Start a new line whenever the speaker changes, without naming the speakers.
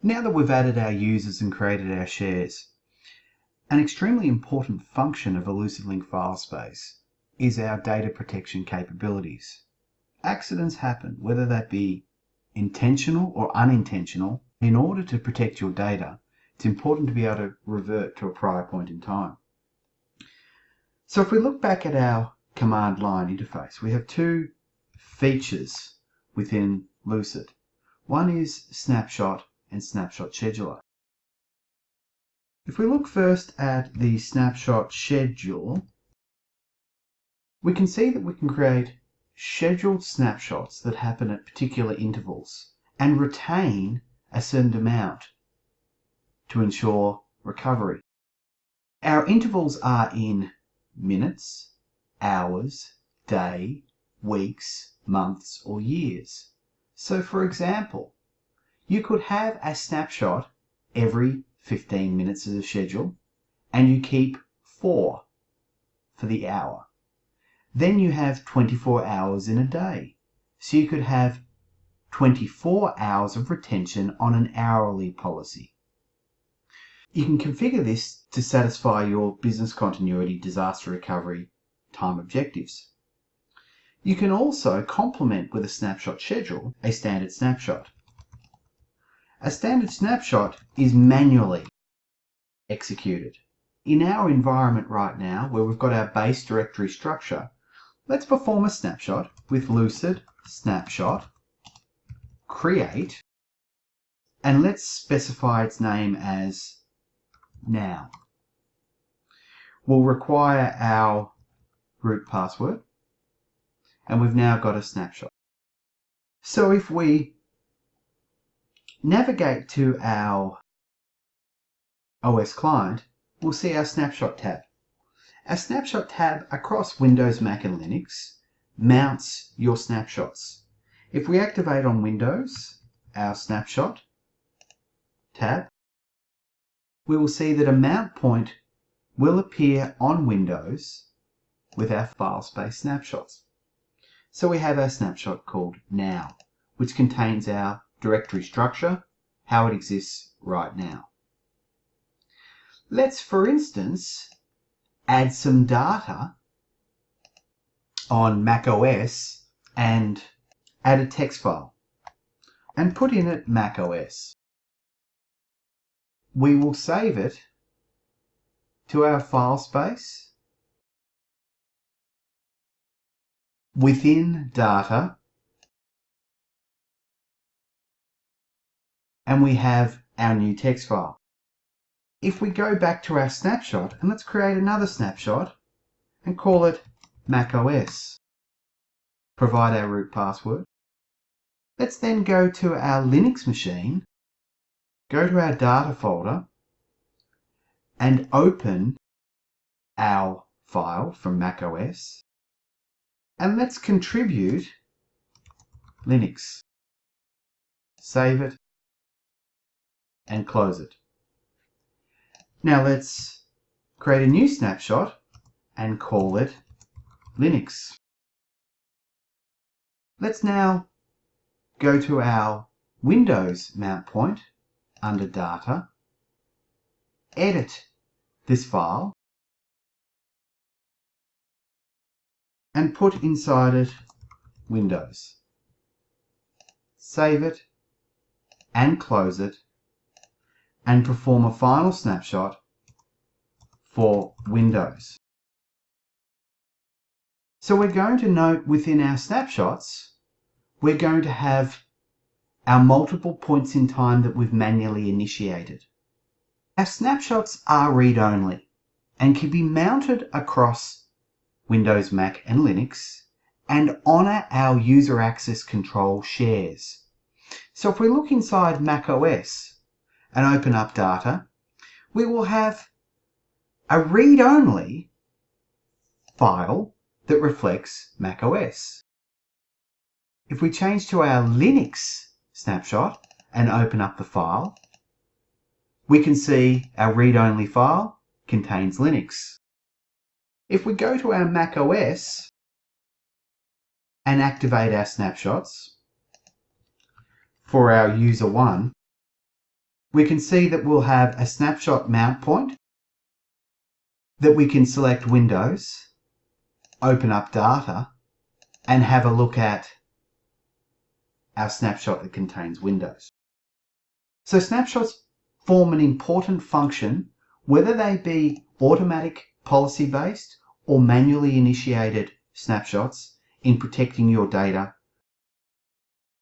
Now that we've added our users and created our shares, an extremely important function of a Lucidlink file space is our data protection capabilities. Accidents happen, whether that be intentional or unintentional. In order to protect your data, it's important to be able to revert to a prior point in time. So if we look back at our command line interface, we have two features within Lucid. One is Snapshot and Snapshot Scheduler. If we look first at the Snapshot Schedule, we can see that we can create scheduled snapshots that happen at particular intervals and retain a certain amount to ensure recovery. Our intervals are in minutes, hours, day, weeks, months, or years. So for example, you could have a snapshot every 15 minutes as a schedule, and you keep 4 for the hour. Then you have 24 hours in a day. So you could have 24 hours of retention on an hourly policy. You can configure this to satisfy your business continuity, disaster recovery, time objectives. You can also complement with a snapshot schedule a standard snapshot. A standard snapshot is manually executed. In our environment right now, where we've got our base directory structure, let's perform a snapshot with Lucid snapshot create, and let's specify its name as now. We'll require our root password, and we've now got a snapshot. So if we navigate to our OS client, we'll see our snapshot tab. Our snapshot tab across Windows, Mac and Linux mounts your snapshots. If we activate on Windows our snapshot tab, we will see that a mount point will appear on Windows with our file space snapshots. So we have our snapshot called Now, which contains our directory structure, how it exists right now. Let's, for instance, add some data on macOS and add a text file and put in it macOS. We will save it to our file space within data, and we have our new text file. If we go back to our snapshot, and let's create another snapshot and call it macOS, provide our root password. Let's then go to our Linux machine, go to our data folder, and open our file from macOS, and let's contribute Linux. Save it and close it. Now let's create a new snapshot and call it Linux. Let's now go to our Windows mount point under Data, edit this file, and put inside it Windows. Save it and close it, and perform a final snapshot for Windows. So we're going to note within our snapshots, we're going to have our multiple points in time that we've manually initiated. Our snapshots are read-only and can be mounted across Windows, Mac and Linux and honour our user access control shares. So if we look inside macOS and open up data, we will have a read-only file that reflects macOS. If we change to our Linux snapshot and open up the file, we can see our read-only file contains Linux. If we go to our macOS and activate our snapshots for our user 1, we can see that we'll have a snapshot mount point, that we can select Windows, open up data, and have a look at our snapshot that contains Windows. So snapshots form an important function, whether they be automatic policy-based or manually initiated snapshots, in protecting your data